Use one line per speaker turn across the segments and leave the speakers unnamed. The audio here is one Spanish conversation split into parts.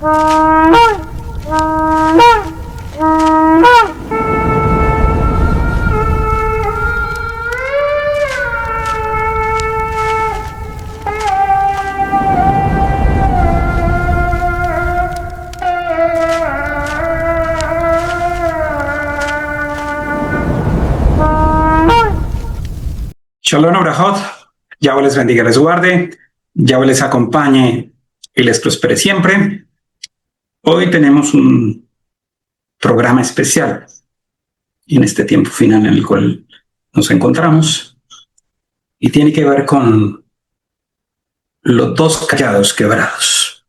Shalom Abrahot, Yahweh les bendiga, les guarde, Yahweh les acompañe y les prospere siempre. Hoy tenemos un programa especial en este tiempo final en el cual nos encontramos y tiene que ver con los dos callados quebrados.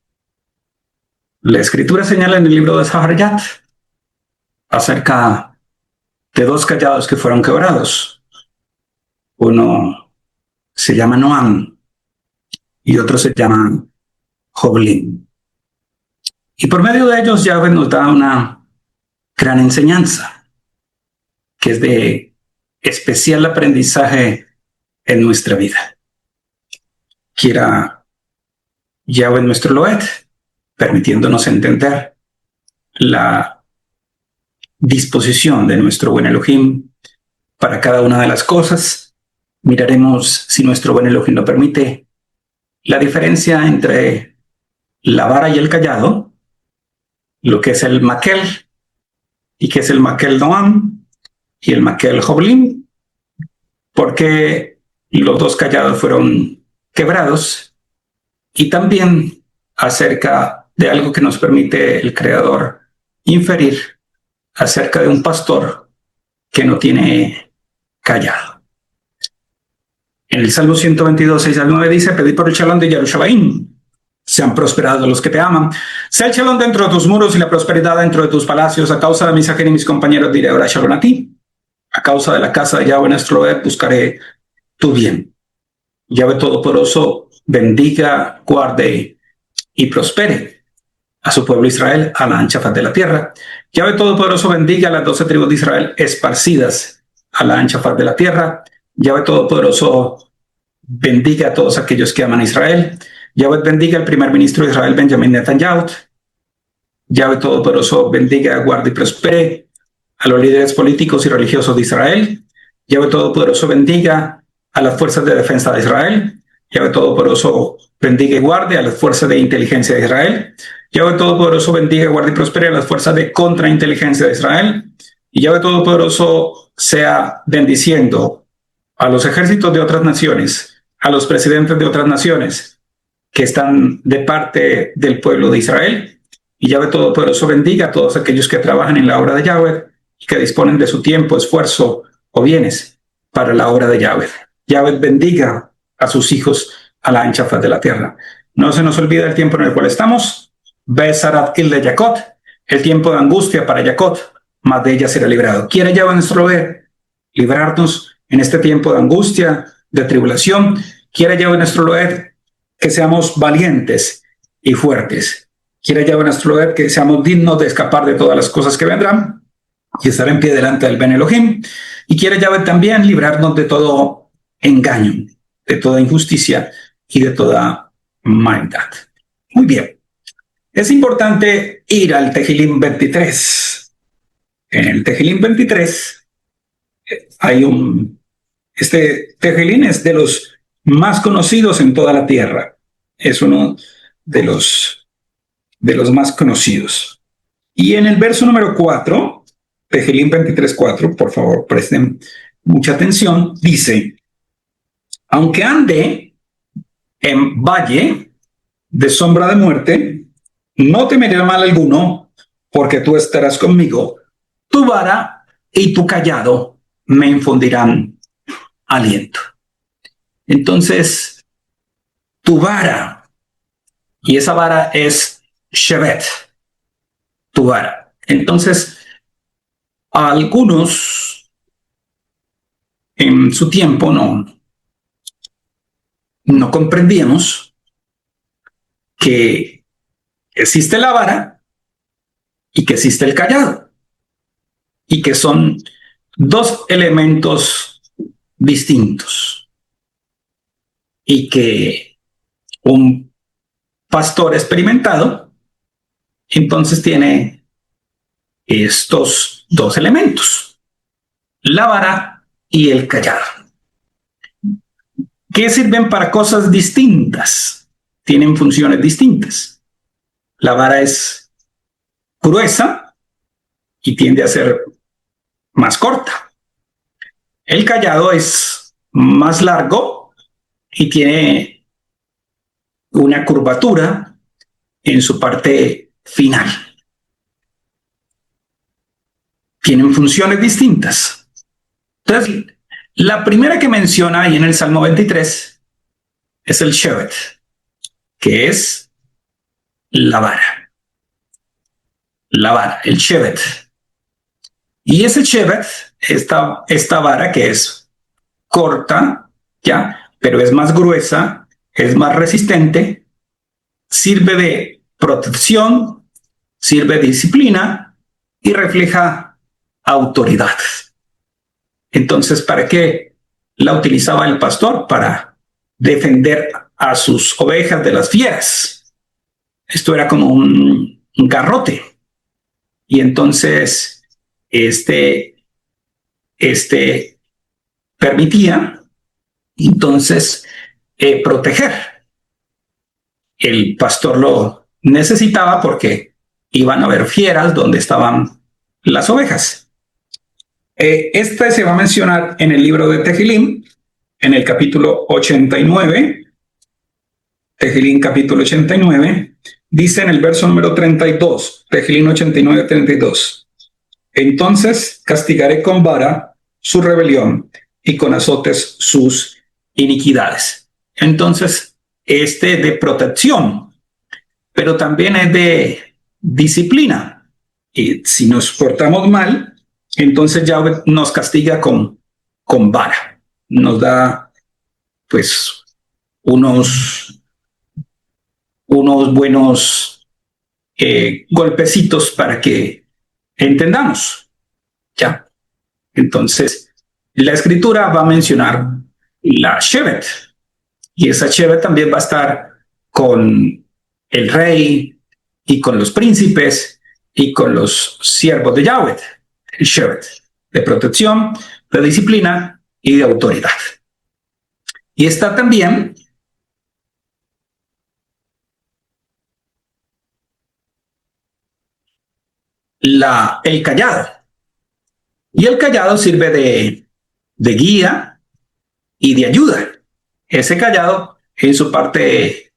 La escritura señala en el libro de Zahariyat acerca de dos callados que fueron quebrados. Uno se llama Noam y otro se llama Joblin. Y por medio de ellos Yahweh nos da una gran enseñanza que es de especial aprendizaje en nuestra vida. Quiera Yahweh nuestro Loed, permitiéndonos entender la disposición de nuestro buen Elohim para cada una de las cosas. Miraremos, si nuestro buen Elohim lo permite, la diferencia entre la vara y el callado, lo que es el maquel y que es el maquel Noam y el maquel Joblin, porque los dos callados fueron quebrados, y también acerca de algo que nos permite el Creador inferir acerca de un pastor que no tiene callado. En el Salmo 122, 6 al 9 dice: pedid por el shalom de Jerusalén. Sean prosperados los que te aman. Sea el shalom dentro de tus muros y la prosperidad dentro de tus palacios. A causa de mis ajenos y mis compañeros diré ahora shalom a ti. A causa de la casa de Yahweh nuestro Loed buscaré tu bien. Yahweh Todopoderoso bendiga, guarde y prospere a su pueblo Israel a la ancha faz de la tierra. Yahweh Todopoderoso bendiga a las 12 tribus de Israel esparcidas a la ancha faz de la tierra. Yahweh Todopoderoso bendiga a todos aquellos que aman a Israel. Yahweh bendiga al primer ministro de Israel, Benjamin Netanyahu. Yahweh Todopoderoso bendiga, guarde y prospere a los líderes políticos y religiosos de Israel. Yahweh Todopoderoso bendiga a las fuerzas de defensa de Israel. Yahweh Todopoderoso bendiga y guarde a las fuerzas de inteligencia de Israel. Yahweh Todopoderoso bendiga, guarde y prospere a las fuerzas de contrainteligencia de Israel. Y Yahweh Todopoderoso sea bendiciendo a los ejércitos de otras naciones, a los presidentes de otras naciones que están de parte del pueblo de Israel. Y Yahweh Todopoderoso bendiga a todos aquellos que trabajan en la obra de Yahweh y que disponen de su tiempo, esfuerzo o bienes para la obra de Yahweh. Yahweh bendiga a sus hijos a la ancha faz de la tierra. No se nos olvida el tiempo en el cual estamos. Besarat Kil de Yacot, el tiempo de angustia para Yacot, mas de ella será librado. Quiere Yahweh nuestro Loed librarnos en este tiempo de angustia, de tribulación. Quiere Yahweh nuestro Loed que seamos valientes y fuertes. Quiere Yahweh nuestro Loed que seamos dignos de escapar de todas las cosas que vendrán y estar en pie delante del Ben Elohim. Y quiere Yahweh también librarnos de todo engaño, de toda injusticia y de toda maldad. Muy bien. Es importante ir al Tehilim 23. En el Tehilim 23 hay este Tehilim es de los más conocidos en toda la tierra. Es uno de los más conocidos. Y en el verso número 4, Tehilim 23:4, por favor, presten mucha atención, dice: aunque ande en valle de sombra de muerte, no temeré mal alguno, porque tú estarás conmigo. Tu vara y tu callado me infundirán aliento. Entonces, tu vara, y esa vara es Shevet, tu vara. Entonces, a algunos en su tiempo no comprendíamos que existe la vara y que existe el callado, y que son dos elementos distintos, y que un pastor experimentado entonces tiene estos dos elementos, la vara y el callado, que sirven para cosas distintas, tienen funciones distintas. La vara es gruesa y tiende a ser más corta. El callado es más largo y tiene una curvatura en su parte final. Tienen funciones distintas. Entonces, la primera que menciona ahí en el Salmo 23 es el shevet, que es la vara. La vara, el shevet. Y ese shevet, esta vara que es corta, ya, pero es más gruesa, es más resistente, sirve de protección, sirve de disciplina y refleja autoridad. Entonces, ¿para qué la utilizaba el pastor? Para defender a sus ovejas de las fieras. Esto era como un garrote. Y entonces, permitía entonces proteger. El pastor lo necesitaba porque iban a haber fieras donde estaban las ovejas. Este se va a mencionar en el libro de Tehilim, en el capítulo 89. Tehilim capítulo 89, dice en el verso número 32, Tehilim 89, 32. Entonces castigaré con vara su rebelión y con azotes sus iniquidades. Entonces, de protección, pero también es de disciplina. Y si nos portamos mal, entonces Yahweh nos castiga con vara. Nos da, pues, unos buenos golpecitos para que entendamos. Ya. Entonces, la escritura va a mencionar la shevet, y esa shevet también va a estar con el rey y con los príncipes y con los siervos de Yahweh, el shevet, de protección, de disciplina y de autoridad. Y está también el callado. Y el callado sirve de guía y de ayuda. Ese callado, en su parte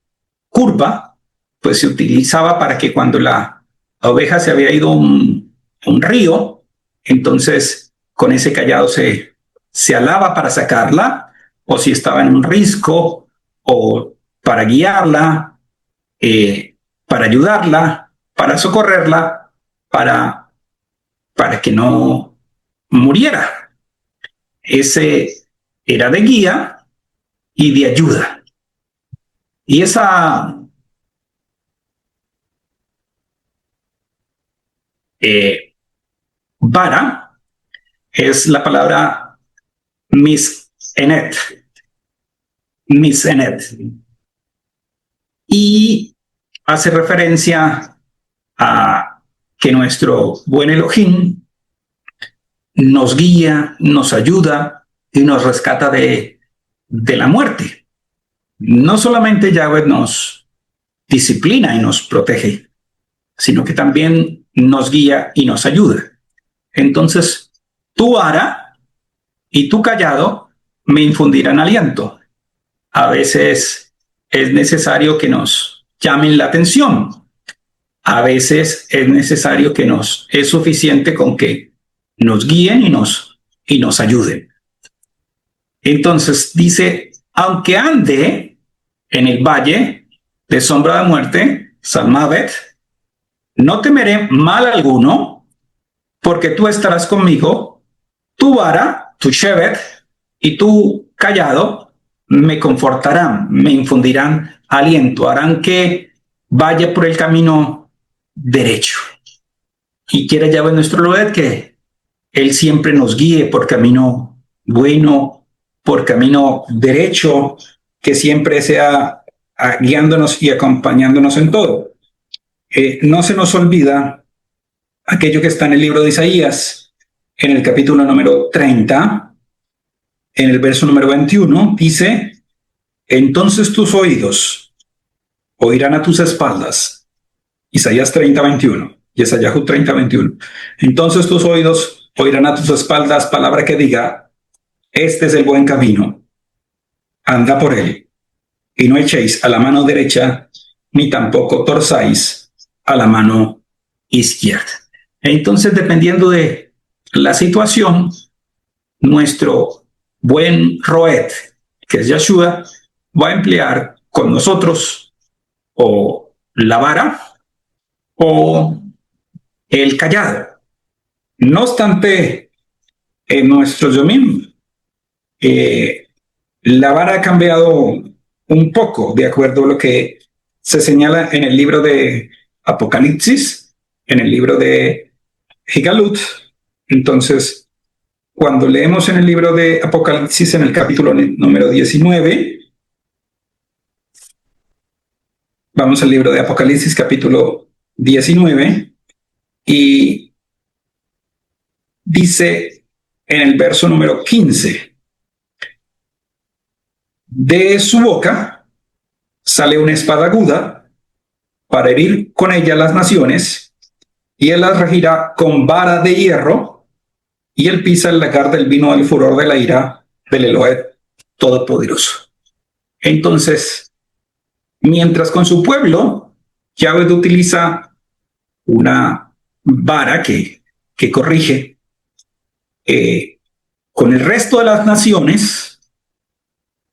curva, pues se utilizaba para que cuando la oveja se había ido a un río, entonces con ese callado se alaba para sacarla, o si estaba en un risco, o para guiarla, para ayudarla, para socorrerla, para que no muriera. Ese era de guía y de ayuda. Y esa vara es la palabra misenet. Misenet. Y hace referencia a que nuestro buen Elohim nos guía, nos ayuda y nos rescata de la muerte. No solamente Yahweh nos disciplina y nos protege, sino que también nos guía y nos ayuda. Entonces, tu vara y tu callado me infundirán aliento. A veces es necesario que nos llamen la atención. A veces es necesario que es suficiente con que nos guíen y nos ayuden. Entonces dice, aunque ande en el valle de sombra de muerte, Salmavet, no temeré mal alguno, porque tú estarás conmigo, tu vara, tu shevet y tu callado me confortarán, me infundirán aliento, harán que vaya por el camino derecho. Y quiere Yahweh nuestro Elohim que Él siempre nos guíe por camino bueno, por camino derecho, que siempre sea guiándonos y acompañándonos en todo. no se nos olvida aquello que está en el libro de Isaías, en el capítulo número 30, en el verso número 21, dice: entonces tus oídos oirán a tus espaldas. Isaías 30, 21. Yesayahu 30, 21. Entonces tus oídos oirán a tus espaldas palabra que diga: este es el buen camino, anda por él, y no echéis a la mano derecha, ni tampoco torzáis a la mano izquierda. Entonces, dependiendo de la situación, nuestro buen Roet, que es Yeshua, va a emplear con nosotros o la vara o el callado. No obstante, en nuestro Yomim, la vara ha cambiado un poco de acuerdo a lo que se señala en el libro de Apocalipsis, en el libro de Higalut. Entonces, cuando leemos en el libro de Apocalipsis, en el capítulo número 19, vamos al libro de Apocalipsis, capítulo 19, y dice en el verso número 15: de su boca sale una espada aguda para herir con ella las naciones, y él las regirá con vara de hierro, y él pisa el lagar del vino del furor de la ira del Elohim Todopoderoso. Entonces, mientras con su pueblo, Yahweh utiliza una vara que corrige, con el resto de las naciones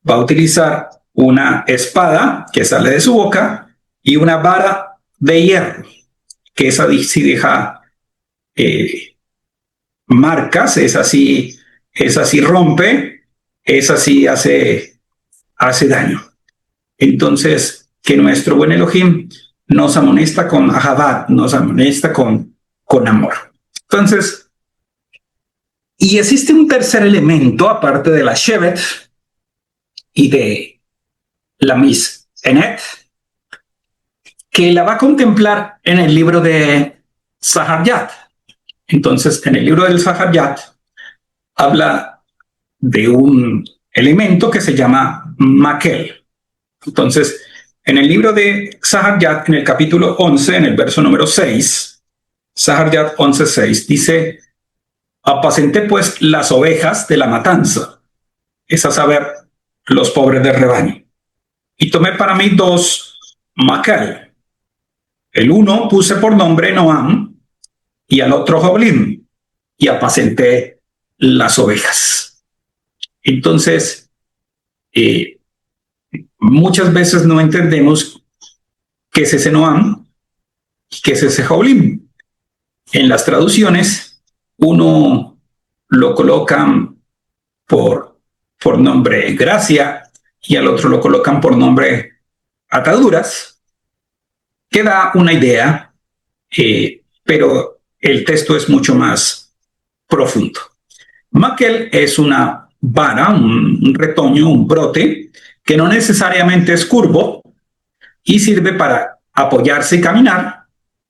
va a utilizar una espada que sale de su boca y una vara de hierro, que esa sí deja marcas, esa sí rompe, esa sí hace daño. Entonces, que nuestro buen Elohim nos amonesta con ahabat, nos amonesta con amor. Entonces, y existe un tercer elemento, aparte de la Shevet y de la Mis-Enet, que la va a contemplar en el libro de Zaharyat. Entonces, en el libro del Zaharyat habla de un elemento que se llama Makel. Entonces, en el libro de Zaharyat, en el capítulo 11, en el verso número 6, Zaharyat 11:6, dice: apacenté pues las ovejas de la matanza, es a saber, los pobres del rebaño, y tomé para mí 2 Makel. El uno puse por nombre Noam y al otro Joblim, y apacenté las ovejas. Entonces, muchas veces no entendemos qué es ese Noam y qué es ese Joblim. En las traducciones, uno lo colocan por nombre gracia y al otro lo colocan por nombre ataduras, que da una idea, pero el texto es mucho más profundo. Makel es una vara, un retoño, un brote, que no necesariamente es curvo y sirve para apoyarse y caminar,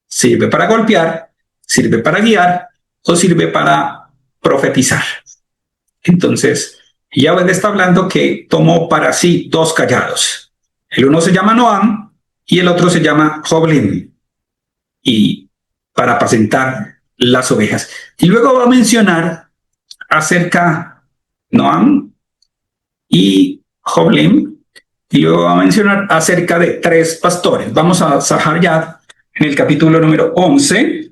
sirve para golpear, sirve para guiar o sirve para profetizar. Entonces, Yahweh está hablando que tomó para sí 2 callados. El uno se llama Noam y el otro se llama Joblim, y para apacentar las ovejas. Y luego va a mencionar acerca Noam y Joblim, y luego va a mencionar acerca de 3 pastores. Vamos a Zaharyat en el capítulo número 11.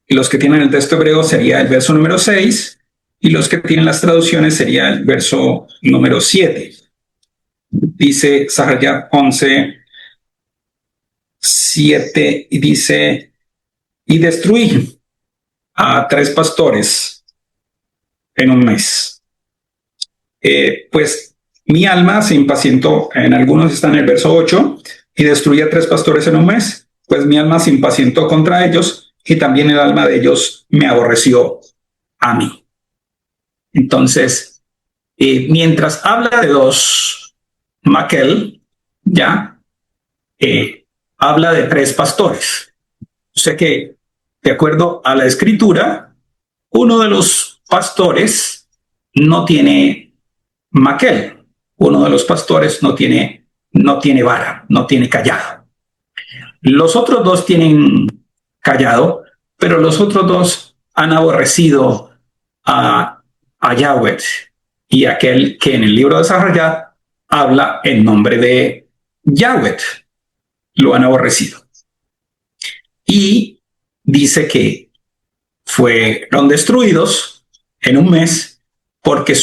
Y los que tienen el texto hebreo sería el verso número 6, y los que tienen las traducciones sería el verso número 7. Dice Zaharyat 11, 7, y dice: y destruí a 3 pastores en un mes. Pues mi alma se impacientó, en algunos está en el verso 8, y destruí a 3 pastores en un mes, pues mi alma se impacientó contra ellos, y también el alma de ellos me aborreció a mí. Entonces, mientras habla de 2 Makel, ya habla de 3 pastores. O sea que, de acuerdo a la escritura, uno de los pastores no tiene maquel. Uno de los pastores no tiene vara, no tiene callado. Los otros 2 tienen callado, pero los otros 2 han aborrecido a Yahweh y aquel que en el libro de Zahar habla en nombre de Yahweh. Lo han aborrecido. Y dice que fueron destruidos en un mes porque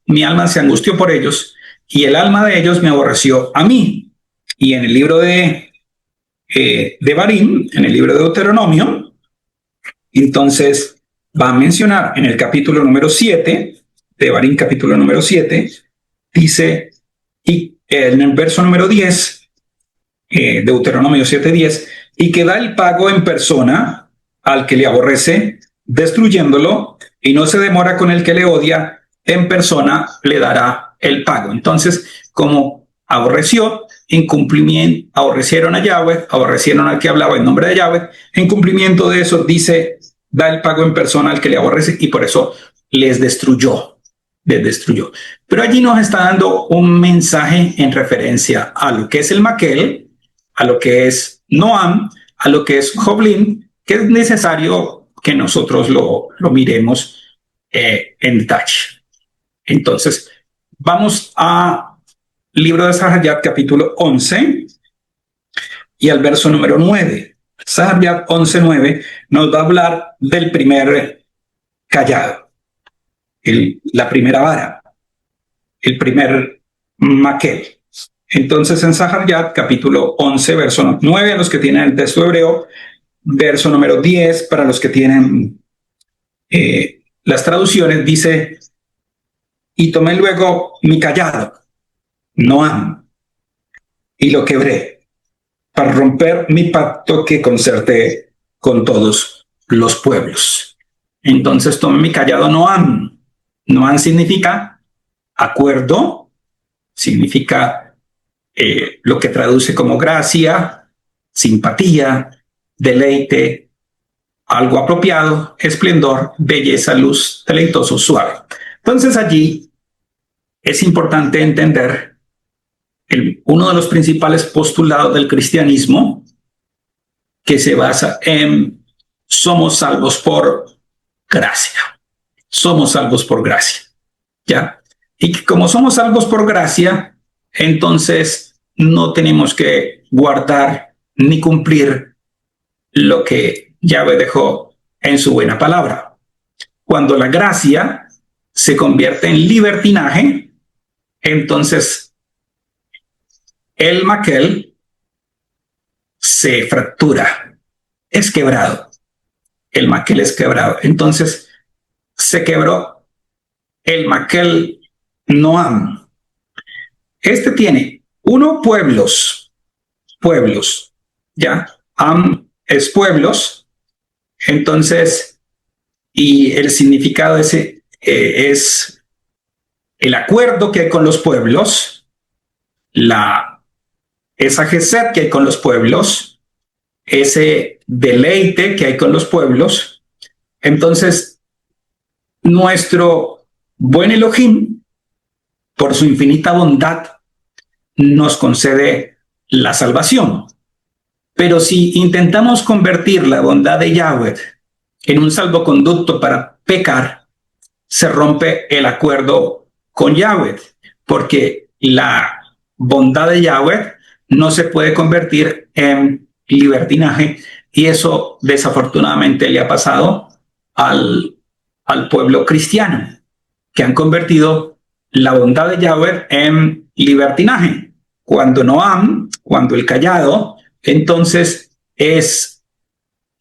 mi alma se angustió por ellos y el alma de ellos me aborreció a mí. Y en el libro de Barín, en el libro de Deuteronomio, entonces va a mencionar en el capítulo número 7, de Barín capítulo número 7, dice, y en el verso número 10, Deuteronomio 7:10, y que da el pago en persona al que le aborrece, destruyéndolo, y no se demora con el que le odia, en persona le dará el pago. Entonces, como aborreció, aborrecieron a Yahweh, aborrecieron al que hablaba en nombre de Yahweh, en cumplimiento de eso dice, da el pago en persona al que le aborrece, y por eso les destruyó. Pero allí nos está dando un mensaje en referencia a lo que es el Maquel, a lo que es Noam, a lo que es Joblin, que es necesario que nosotros lo miremos en detalle. Entonces, vamos a libro de Zahar capítulo 11 y al verso número 9. Zahar 11:9 nos va a hablar del primer callado, la primera vara, el primer maquel. Entonces en Zahar capítulo 11, verso 9 a los que tienen el texto hebreo, verso número 10 para los que tienen las traducciones, dice, y tomé luego mi callado, Noam, y lo quebré, para romper mi pacto que concerté con todos los pueblos. Entonces tomé mi callado, Noam. Noam significa acuerdo, significa lo que traduce como gracia, simpatía, deleite, algo apropiado, esplendor, belleza, luz, deleitoso, suave. Entonces allí es importante entender uno de los principales postulados del cristianismo, que se basa en somos salvos por gracia. Somos salvos por gracia. ¿Ya? Y que como somos salvos por gracia, entonces no tenemos que guardar ni cumplir lo que Yahweh dejó en su buena palabra. Cuando la gracia se convierte en libertinaje, entonces el maquel se fractura, es quebrado. El maquel es quebrado. Entonces se quebró el maquel Noam. Este tiene pueblos, ¿ya? Am es pueblos, entonces, y el significado ese es el acuerdo que hay con los pueblos, esa gesed que hay con los pueblos, ese deleite que hay con los pueblos. Entonces, nuestro buen Elohim, por su infinita bondad, nos concede la salvación. Pero si intentamos convertir la bondad de Yahweh en un salvoconducto para pecar, se rompe el acuerdo con Yahweh, porque la bondad de Yahweh no se puede convertir en libertinaje, y eso desafortunadamente le ha pasado al pueblo cristiano, que han convertido la bondad de Yahweh en libertinaje. Cuando Noam, cuando el callado, entonces es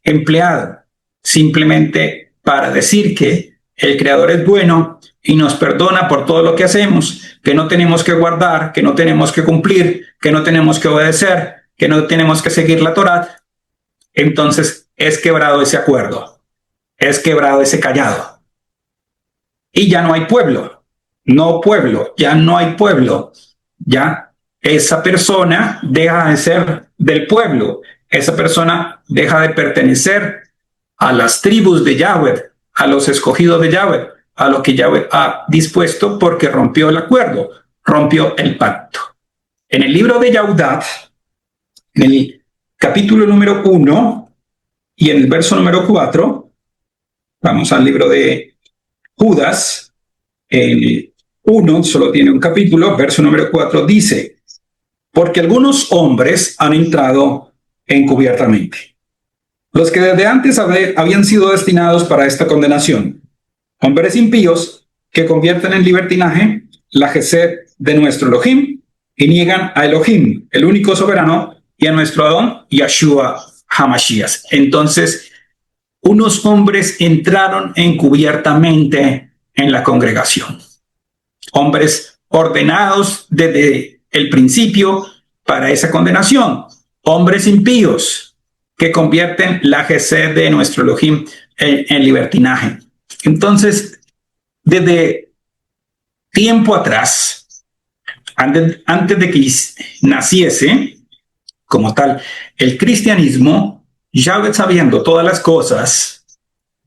empleado simplemente para decir que el Creador es bueno y nos perdona por todo lo que hacemos, que no tenemos que guardar, que no tenemos que cumplir, que no tenemos que obedecer, que no tenemos que seguir la Torá. Entonces es quebrado ese acuerdo, es quebrado ese callado. Y ya no hay pueblo, ya no hay pueblo, ya esa persona deja de ser del pueblo, esa persona deja de pertenecer a las tribus de Yahweh, a los escogidos de Yahweh, a lo que Yahweh ha dispuesto porque rompió el acuerdo, rompió el pacto. En el libro de Yahudat, en el capítulo número 1 y en el verso número 4, vamos al libro de Judas, el 1 solo tiene un capítulo, verso número 4 dice: porque algunos hombres han entrado encubiertamente, los que desde antes habían sido destinados para esta condenación, hombres impíos que convierten en libertinaje la Gesed de nuestro Elohim y niegan a Elohim, el único soberano, y a nuestro Adón, Yahshua HaMashiach. Entonces, unos hombres entraron encubiertamente en la congregación, hombres ordenados desde el principio para esa condenación, hombres impíos que convierten la Gesed de nuestro Elohim en libertinaje. Entonces, desde tiempo atrás, antes de que naciese como tal el cristianismo, Yahweh, sabiendo todas las cosas,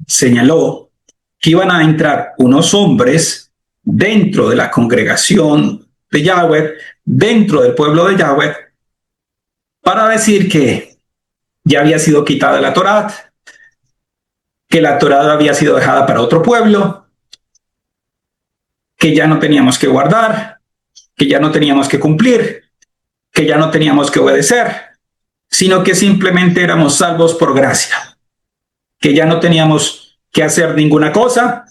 señaló que iban a entrar unos hombres dentro de la congregación de Yahweh, dentro del pueblo de Yahweh, para decir que ya había sido quitada la Torá, que la Torá había sido dejada para otro pueblo, que ya no teníamos que guardar, que ya no teníamos que cumplir, que ya no teníamos que obedecer, sino que simplemente éramos salvos por gracia, que ya no teníamos que hacer ninguna cosa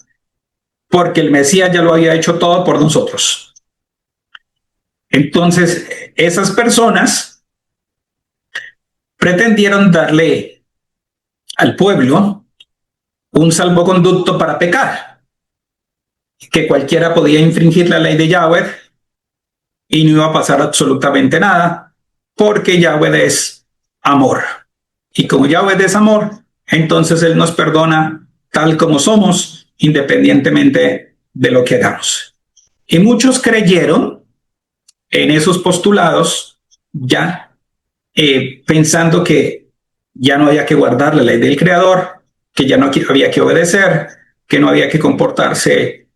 porque el Mesías ya lo había hecho todo por nosotros. Entonces, esas personas pretendieron darle al pueblo un salvoconducto para pecar, que cualquiera podía infringir la ley de Yahweh y no iba a pasar absolutamente nada, porque Yahweh es amor. Y como Yahweh es amor, entonces Él nos perdona tal como somos, independientemente de lo que hagamos. Y muchos creyeron en esos postulados, ya pensando que ya no había que guardar la ley del Creador, que ya no había que obedecer, que no había que comportarse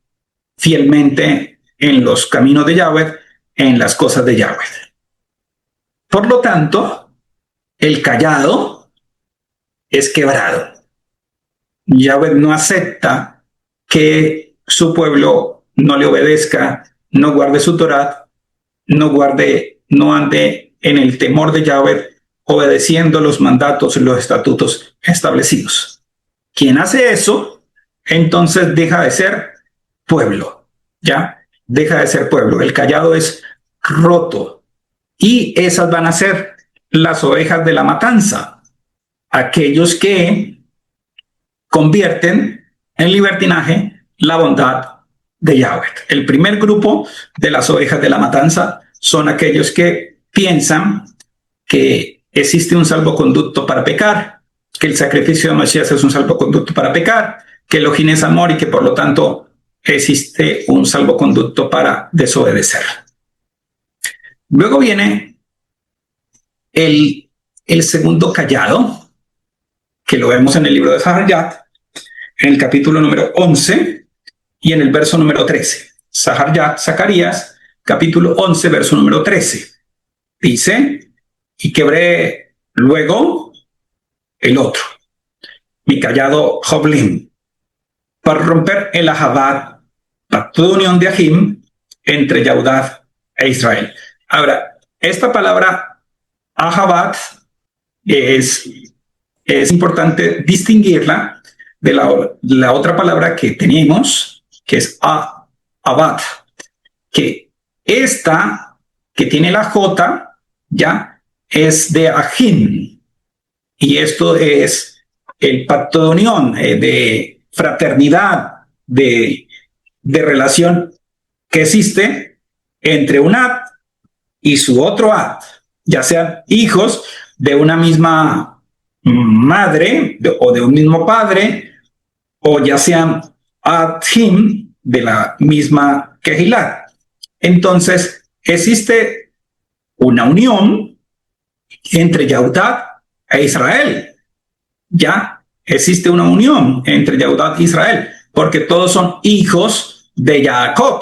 fielmente en los caminos de Yahweh, en las cosas de Yahweh. Por lo tanto, el cayado es quebrado. Yahweh no acepta que su pueblo no le obedezca, no guarde su Torá, no ande en el temor de Yahweh, obedeciendo los mandatos y los estatutos establecidos. Quien hace eso, entonces deja de ser pueblo, ¿ya? Deja de ser pueblo. El cayado es roto. Y esas van a ser las ovejas de la matanza, aquellos que convierten en libertinaje la bondad de Yahweh. El primer grupo de las ovejas de la matanza son aquellos que piensan que existe un salvoconducto para pecar, que el sacrificio de Mashiach es un salvoconducto para pecar, que Elohim es amor y que por lo tanto existe un salvoconducto para desobedecer. Luego viene el segundo cayado, que lo vemos en el libro de Zaharyat, en el capítulo número 11 y en el verso número 13. Zacarías, capítulo 11, verso número 13. Dice: y quebré luego el otro, mi callado Joblim, para romper el Ahabat, pacto de unión de Ahim, entre Yahudat e Israel. Ahora, esta palabra Ahabat es importante distinguirla de la otra palabra que tenemos, que es Abat, que esta, que tiene la J, ya es de Ahim, y esto es el pacto de unión, de fraternidad, de relación que existe entre un Ad y su otro Ad, ya sean hijos de una misma madre o de un mismo padre, o ya sean Adhim de la misma Kehilat. Entonces, existe una unión entre Yehudá e Israel. Ya existe una unión entre Yehudá e Israel, porque todos son hijos de Jacob.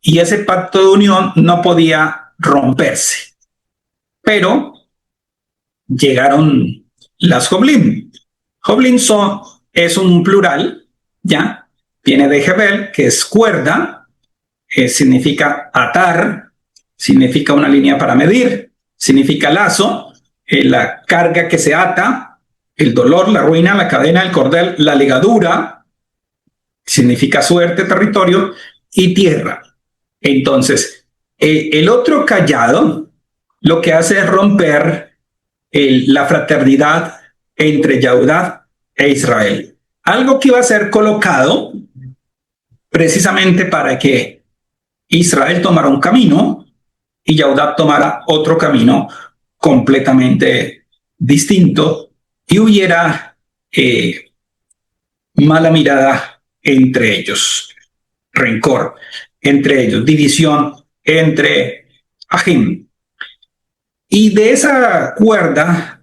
Y ese pacto de unión no podía romperse. Pero llegaron las Joblim. Joblim es un plural, ¿ya? Viene de Jebel, que es cuerda, significa atar, significa una línea para medir, significa lazo, la carga que se ata, el dolor, la ruina, la cadena, el cordel, la ligadura, significa suerte, territorio y tierra. Entonces, el otro cayado lo que hace es romper la fraternidad entre Yehudá e Israel. Algo que iba a ser colocado precisamente para que Israel tomara un camino y Yehudá tomara otro camino completamente distinto y hubiera mala mirada entre ellos, rencor entre ellos, división entre Ajim. Y de esa cuerda,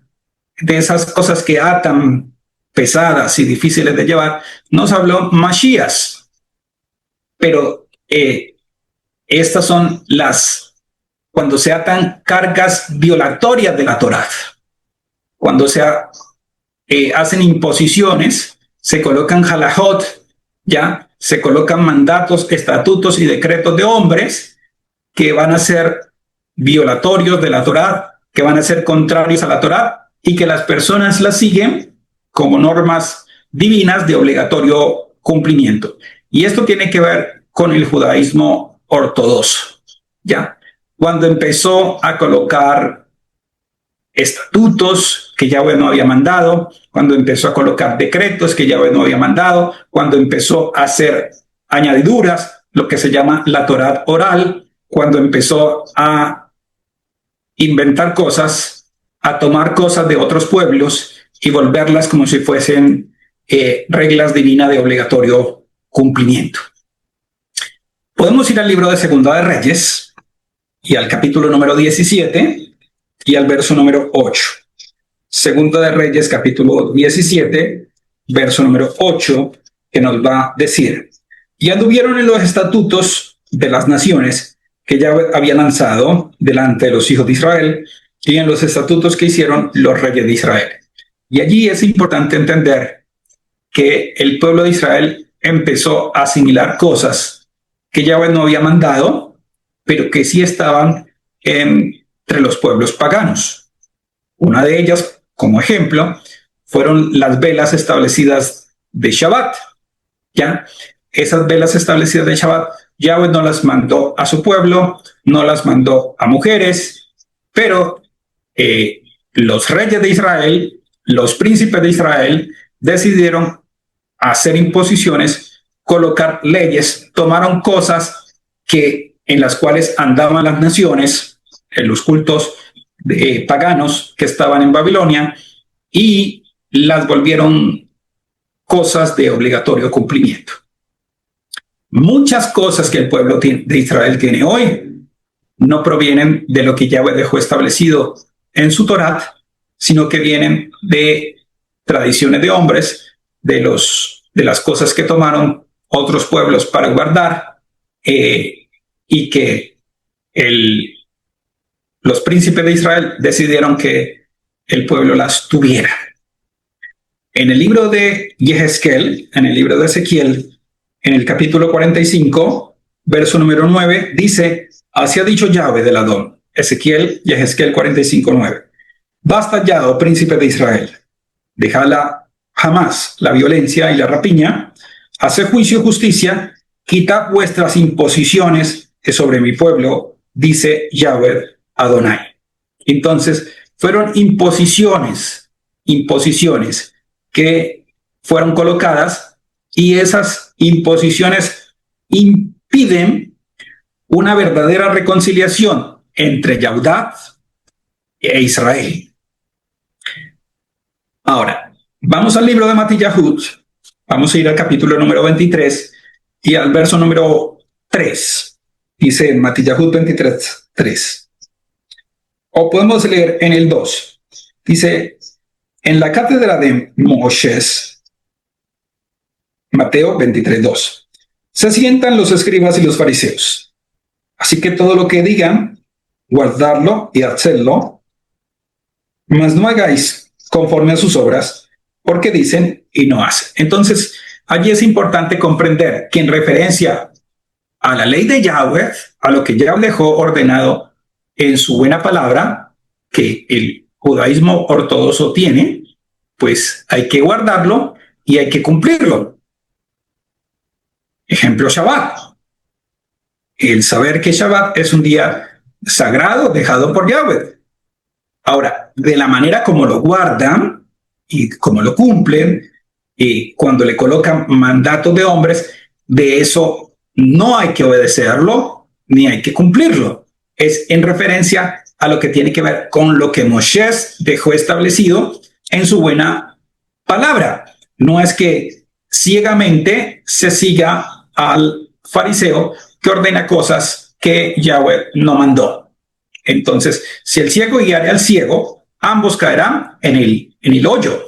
de esas cosas que atan pesadas y difíciles de llevar, nos habló Masías. Pero estas son cuando se atan cargas violatorias de la Torá, cuando se hacen imposiciones, se colocan halajot, ya se colocan mandatos, estatutos y decretos de hombres que van a ser violatorios de la Torá, que van a ser contrarios a la Torá y que las personas las siguen como normas divinas de obligatorio cumplimiento. Y esto tiene que ver con el judaísmo ortodoxo, ¿ya? Cuando empezó a colocar estatutos que Yahweh no había mandado, cuando empezó a colocar decretos que Yahweh no había mandado, cuando empezó a hacer añadiduras, lo que se llama la Torá oral, cuando empezó a inventar cosas, a tomar cosas de otros pueblos y volverlas como si fuesen reglas divinas de obligatorio cumplimiento. Podemos ir al libro de Segunda de Reyes y al capítulo número 17 y al verso número 8. Segunda de Reyes, capítulo 17, verso número 8, que nos va a decir: y anduvieron en los estatutos de las naciones que ya había lanzado delante de los hijos de Israel y en los estatutos que hicieron los reyes de Israel. Y allí es importante entender que el pueblo de Israel empezó a asimilar cosas que Yahweh no había mandado, pero que sí estaban entre los pueblos paganos. Una de ellas, como ejemplo, fueron las velas establecidas de Shabbat. ¿Ya? Esas velas establecidas de Shabbat, Yahweh no las mandó a su pueblo, no las mandó a mujeres, pero los reyes de Israel, los príncipes de Israel, decidieron hacer imposiciones, colocar leyes, tomaron cosas en las cuales andaban las naciones, en los cultos paganos que estaban en Babilonia, y las volvieron cosas de obligatorio cumplimiento. Muchas cosas que el pueblo de Israel tiene hoy no provienen de lo que Yahweh dejó establecido en su Torá, sino que vienen de tradiciones de hombres, de las cosas que tomaron otros pueblos para guardar, y que los príncipes de Israel decidieron que el pueblo las tuviera. En el libro de Yehezkel, en el libro de Ezequiel, en el capítulo 45, verso número 9, dice: así ha dicho Yahweh del Adón. Ezequiel, Yehezkel 45, 9. Basta ya, oh príncipe de Israel, dejala jamás la violencia y la rapiña, haced juicio y justicia, quitad vuestras imposiciones sobre mi pueblo, dice Yahweh Adonai. Entonces, fueron imposiciones que fueron colocadas, y esas imposiciones impiden una verdadera reconciliación entre Yehudá e Israel. Ahora, vamos al libro de Matillahut, vamos a ir al capítulo número 23 y al verso número 3. Dice Matillahut 23, 3. O podemos leer en el 2. Dice, en la cátedra de Moisés, Mateo 23:2, se sientan los escribas y los fariseos. Así que todo lo que digan, guardarlo y hacerlo, mas no hagáis conforme a sus obras, porque dicen y no hacen. Entonces, allí es importante comprender que en referencia a la ley de Yahweh, a lo que Yahweh dejó ordenado en su buena palabra, que el judaísmo ortodoxo tiene, pues hay que guardarlo y hay que cumplirlo. Ejemplo, Shabbat. El saber que Shabbat es un día sagrado dejado por Yahweh. Ahora, de la manera como lo guardan y como lo cumplen, y cuando le colocan mandatos de hombres, de eso no hay que obedecerlo ni hay que cumplirlo. Es en referencia a lo que tiene que ver con lo que Moisés dejó establecido en su buena palabra. No es que ciegamente se siga al fariseo que ordena cosas que Yahweh no mandó. Entonces, si el ciego guiare al ciego, ambos caerán en el hoyo.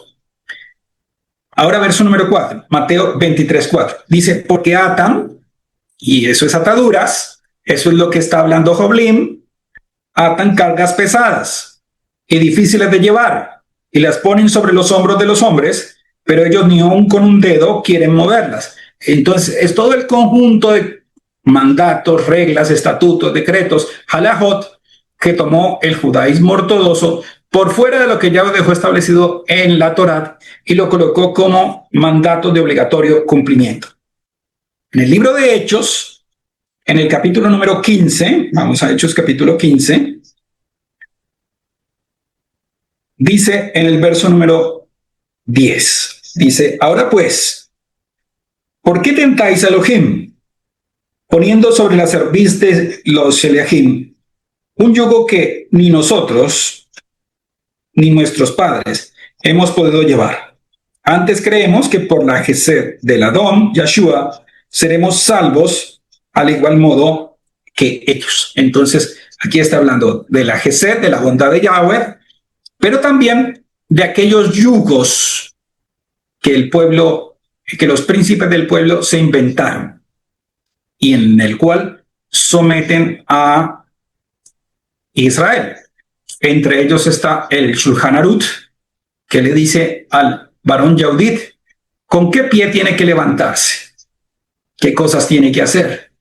Ahora verso número 4, Mateo 23:4. Dice, porque atan, y eso es ataduras, eso es lo que está hablando Joblim, atan cargas pesadas y difíciles de llevar, y las ponen sobre los hombros de los hombres, pero ellos ni aun con un dedo quieren moverlas. Entonces, es todo el conjunto de mandatos, reglas, estatutos, decretos, halajot, que tomó el judaísmo ortodoxo por fuera de lo que ya dejó establecido en la Torá y lo colocó como mandato de obligatorio cumplimiento. En el libro de Hechos, en el capítulo número 15, vamos a Hechos capítulo 15, dice en el verso número 10, dice, ahora pues, ¿por qué tentáis a Elohim, poniendo sobre la cerviz de los Sheliachim un yugo que ni nosotros ni nuestros padres hemos podido llevar? Antes creemos que por la Gesed del Adón, Yahshua, seremos salvos al igual modo que ellos. Entonces, aquí está hablando de la Gesed, de la bondad de Yahweh, pero también de aquellos yugos que el pueblo, que los príncipes del pueblo se inventaron y en el cual someten a Israel. Entre ellos está el Shulchan Aruch, que le dice al varón Yehudit con qué pie tiene que levantarse, qué cosas tiene que hacer,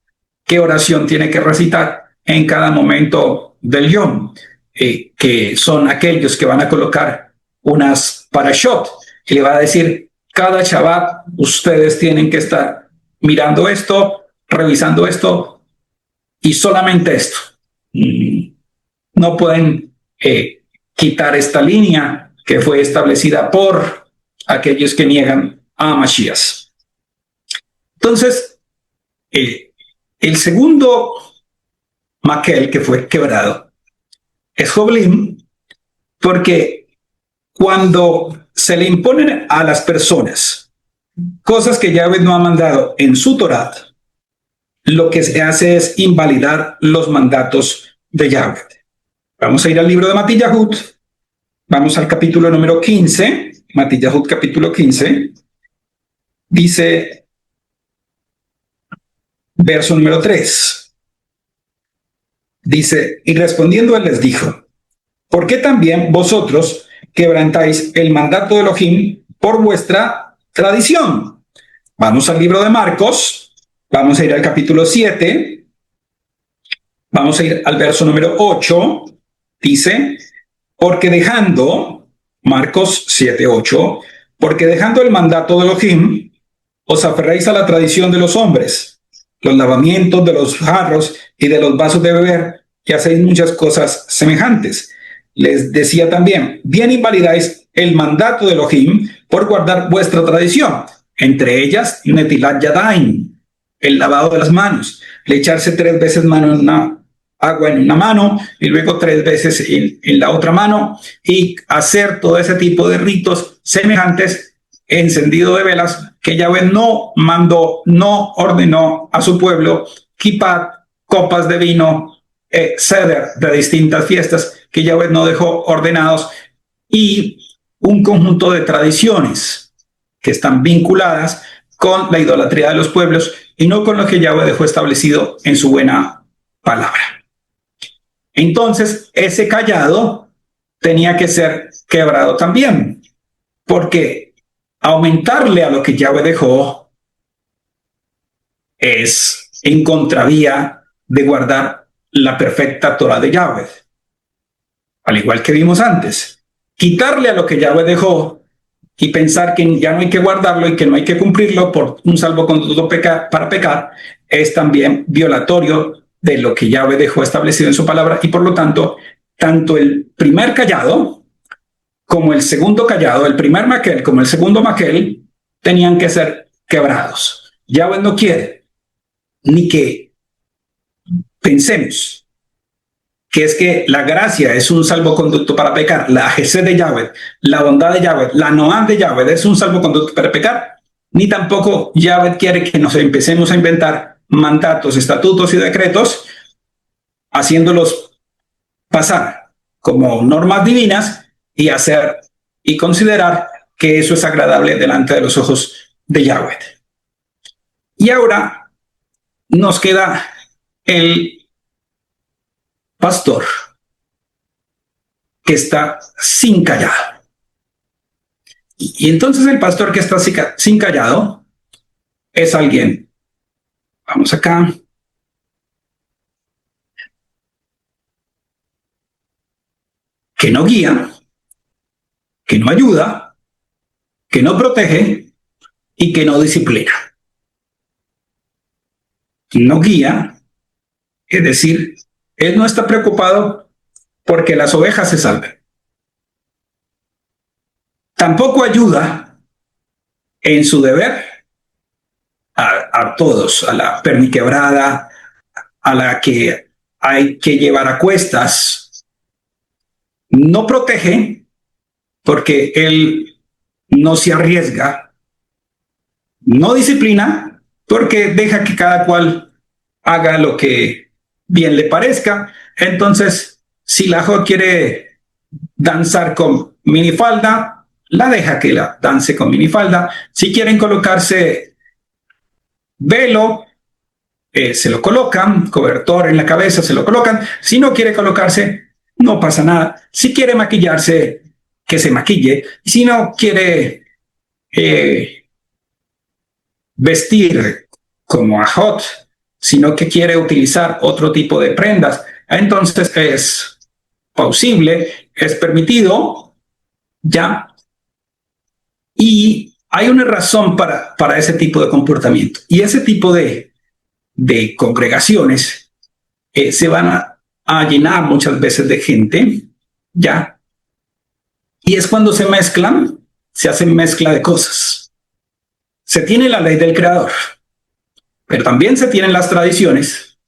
qué oración tiene que recitar en cada momento del Yom, que son aquellos que van a colocar unas parashot, y le va a decir, cada Shabbat ustedes tienen que estar mirando esto, revisando esto, y solamente esto. No pueden quitar esta línea que fue establecida por aquellos que niegan a Mashiach. Entonces, el segundo Maquel que fue quebrado es Joblim, porque cuando se le imponen a las personas cosas que Yahweh no ha mandado en su Torá, lo que se hace es invalidar los mandatos de Yahweh. Vamos a ir al libro de Matillahut, vamos al capítulo número 15, Matillahut capítulo 15, dice, verso número 3, dice, y respondiendo él les dijo, ¿por qué también vosotros quebrantáis el mandato de Elohim por vuestra tradición? Vamos al libro de Marcos, vamos a ir al capítulo 7, vamos a ir al verso número 8, dice, porque dejando, Marcos 7:8, porque dejando el mandato de Elohim, os aferráis a la tradición de los hombres, los lavamientos de los jarros y de los vasos de beber, y hacéis muchas cosas semejantes. Les decía también, bien invalidáis el mandato de Elohim por guardar vuestra tradición, entre ellas Netilat Yadayim, el lavado de las manos, le echarse 3 veces mano en agua en una mano y luego 3 veces en la otra mano, y hacer todo ese tipo de ritos semejantes, encendido de velas, que Yahweh no mandó, no ordenó a su pueblo, kipat, copas de vino, ceder de distintas fiestas, que Yahweh no dejó ordenados, y un conjunto de tradiciones que están vinculadas con la idolatría de los pueblos y no con lo que Yahweh dejó establecido en su buena palabra. Entonces, ese cayado tenía que ser quebrado también, porque aumentarle a lo que Yahweh dejó es en contravía de guardar la perfecta Torah de Yahweh. Al igual que vimos antes, quitarle a lo que Yahweh dejó y pensar que ya no hay que guardarlo y que no hay que cumplirlo por un salvoconducto para pecar es también violatorio de lo que Yahweh dejó establecido en su palabra, y por lo tanto, tanto el primer cayado como el segundo cayado, el primer maquel como el segundo maquel, tenían que ser quebrados. Yahweh no quiere ni que pensemos que es que la gracia es un salvoconducto para pecar, la Jesed de Yahweh, la bondad de Yahweh, la Noam de Yahweh es un salvoconducto para pecar, ni tampoco Yahweh quiere que nos empecemos a inventar mandatos, estatutos y decretos, haciéndolos pasar como normas divinas y hacer y considerar que eso es agradable delante de los ojos de Yahweh. Y ahora nos queda el pastor que está sin callado. Y entonces el pastor que está sin callado es alguien, vamos acá, que no guía, que no ayuda, que no protege y que no disciplina. No guía, es decir, él no está preocupado porque las ovejas se salven. Tampoco ayuda en su deber a todos, a la perniquebrada, a la que hay que llevar a cuestas. No protege porque él no se arriesga. No disciplina porque deja que cada cual haga lo que bien le parezca. Entonces, si la Jo quiere danzar con minifalda, la deja que la dance con minifalda. Si quieren colocarse velo, se lo colocan, cobertor en la cabeza, se lo colocan. Si no quiere colocarse, no pasa nada. Si quiere maquillarse, que se maquille. Si no quiere vestir como ajot, sino que quiere utilizar otro tipo de prendas, entonces es posible, es permitido, ya. Y hay una razón para ese tipo de comportamiento. Y ese tipo de congregaciones se van a llenar muchas veces de gente, ya. Y es cuando se mezclan, se hacen mezcla de cosas. Se tiene la ley del creador, pero también se tienen las tradiciones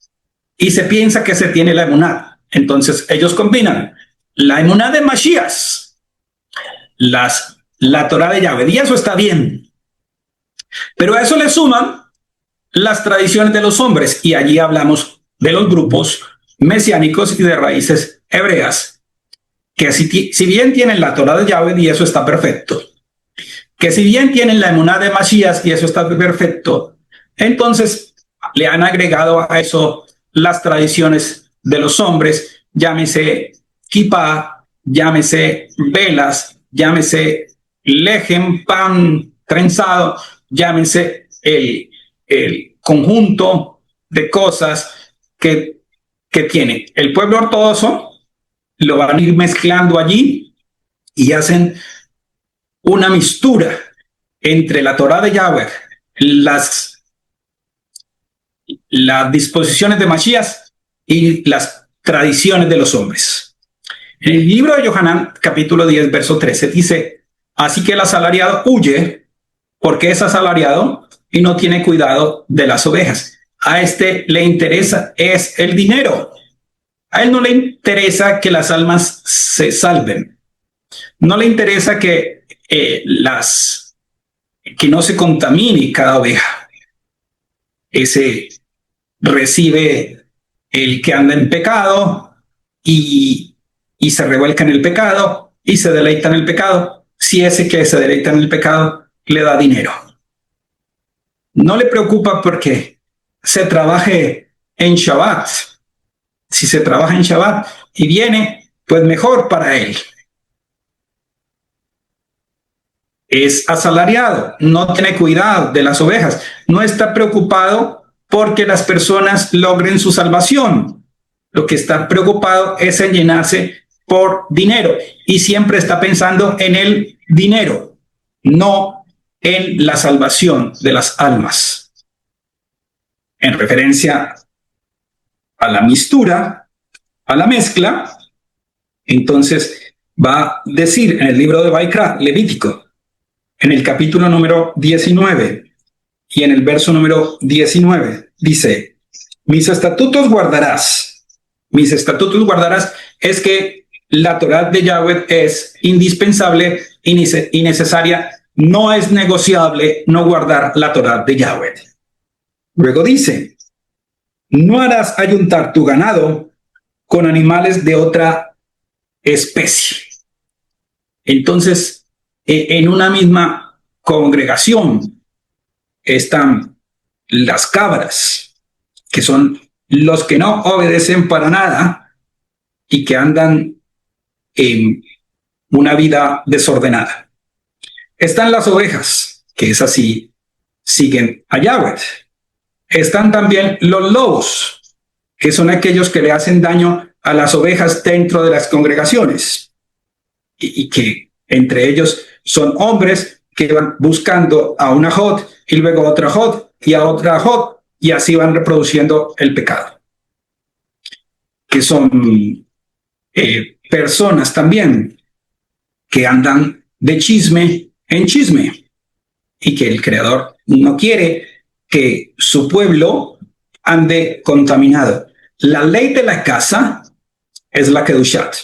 y se piensa que se tiene la emuná. Entonces ellos combinan la emuná de Mashiach, la Torah de Yahweh, y eso está bien. Pero a eso le suman las tradiciones de los hombres, y allí hablamos de los grupos mesiánicos y de raíces hebreas, que si bien tienen la Torah de Yahweh, y eso está perfecto, que si bien tienen la emuná de Mashiach, y eso está perfecto, entonces le han agregado a eso las tradiciones de los hombres, llámese kippah, llámese velas, llámese lejem, pan trenzado, llámese el conjunto de cosas que tiene el pueblo ortodoxo, lo van a ir mezclando allí y hacen una mistura entre la Torah de Yahweh, las disposiciones de Mashiach y las tradiciones de los hombres. En el libro de Yohanan, capítulo 10, verso 13, dice: así que el asalariado huye porque es asalariado y no tiene cuidado de las ovejas. A este le interesa es el dinero. A él no le interesa que las almas se salven. No le interesa que no se contamine cada oveja. Ese recibe el que anda en pecado y y se revuelca en el pecado y se deleita en el pecado, si ese que se deleita en el pecado le da dinero. No le preocupa porque se trabaje en Shabbat. Si se trabaja en Shabbat y viene, pues mejor para él. Es asalariado, no tiene cuidado de las ovejas, no está preocupado porque las personas logren su salvación. Lo que está preocupado es en llenarse por dinero y siempre está pensando en el dinero, no en la salvación de las almas. En referencia a la mistura, a la mezcla, entonces va a decir en el libro de Vaikra, Levítico, en el capítulo número 19 y en el verso número 19, dice, mis estatutos guardarás. Mis estatutos guardarás es que la Torá de Yahweh es indispensable y necesaria. No es negociable no guardar la Torá de Yahweh. Luego dice, no harás ayuntar tu ganado con animales de otra especie. Entonces, en una misma congregación están las cabras, que son los que no obedecen para nada y que andan en una vida desordenada. Están las ovejas, que es así, siguen a Yahweh. Están también los lobos, que son aquellos que le hacen daño a las ovejas dentro de las congregaciones y que entre ellos son hombres que van buscando a una jod y luego a otra jod y a otra jod y así van reproduciendo el pecado. Que son personas también que andan de chisme en chisme y que el Creador no quiere que su pueblo ande contaminado. La ley de la casa es la Kedushat.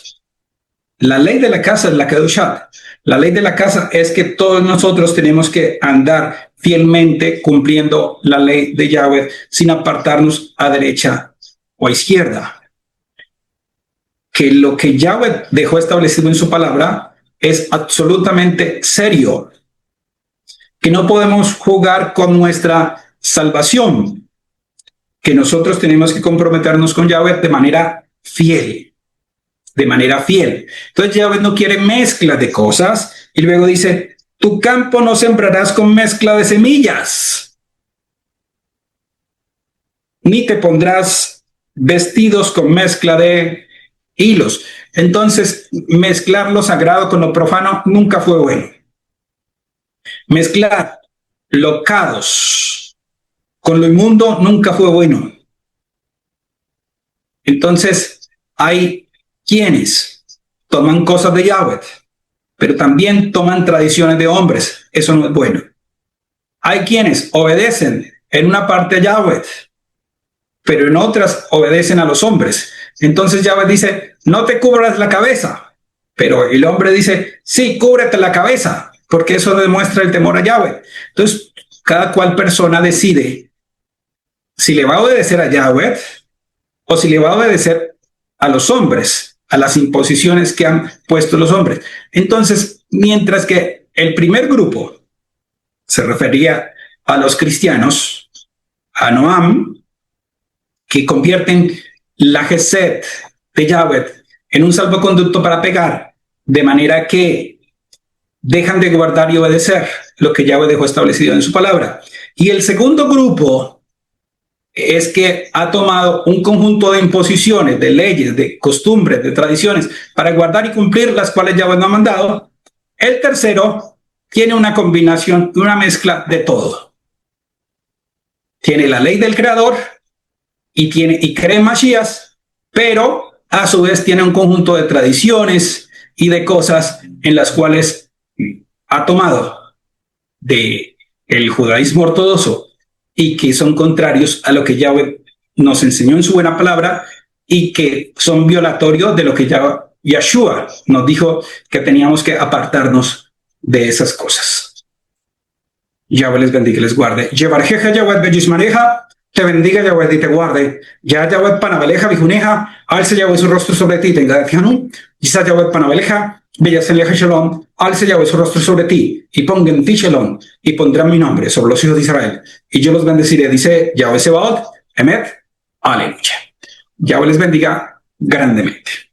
La ley de la casa es la Kedushat. La ley de la casa es que todos nosotros tenemos que andar fielmente cumpliendo la ley de Yahweh sin apartarnos a derecha o a izquierda. Que lo que Yahweh dejó establecido en su palabra es absolutamente serio. Que no podemos jugar con nuestra salvación. Que nosotros tenemos que comprometernos con Yahweh de manera fiel. De manera fiel. Entonces Yahweh no quiere mezcla de cosas y luego dice, tu campo no sembrarás con mezcla de semillas, ni te pondrás vestidos con mezcla de hilos. Entonces, mezclar lo sagrado con lo profano nunca fue bueno. Mezclar locados con lo inmundo nunca fue bueno. Entonces, hay quienes toman cosas de Yahweh, pero también toman tradiciones de hombres. Eso no es bueno. Hay quienes obedecen en una parte a Yahweh, pero en otras obedecen a los hombres. Entonces Yahweh dice, no te cubras la cabeza. Pero el hombre dice, sí, cúbrete la cabeza, porque eso demuestra el temor a Yahweh. Entonces, cada cual persona decide si le va a obedecer a Yahweh o si le va a obedecer a los hombres, a las imposiciones que han puesto los hombres. Entonces, mientras que el primer grupo se refería a los cristianos, a Noam, que convierten la Gesed de Yahweh en un salvoconducto para pegar, de manera que dejan de guardar y obedecer lo que Yahweh dejó establecido en su palabra. Y el segundo grupo es que ha tomado un conjunto de imposiciones, de leyes, de costumbres, de tradiciones, para guardar y cumplir las cuales Yahweh no ha mandado. El tercero tiene una combinación, una mezcla de todo. Tiene la ley del Creador y cree en Mashiach, pero a su vez tiene un conjunto de tradiciones y de cosas en las cuales ha tomado de el judaísmo ortodoxo y que son contrarios a lo que Yahweh nos enseñó en su buena palabra y que son violatorios de lo que Yahshua nos dijo que teníamos que apartarnos de esas cosas. Yahweh les bendiga y les guarde. Yevarjeja Yahweh beyismareja, Te bendiga Yahweh y te guarde. Ya Yahweh panabeleja vijuneja, alce Yahweh su rostro sobre ti, tenga de tianú. Quizá Yahweh panabeleja, bellaceleja shalom, alce Yahweh su rostro sobre ti, y ponga en ti shalom, y pondrán mi nombre sobre los hijos de Israel. Y yo los bendeciré, dice Yahweh Sebaot, Emet, aleluya. Yahweh les bendiga grandemente.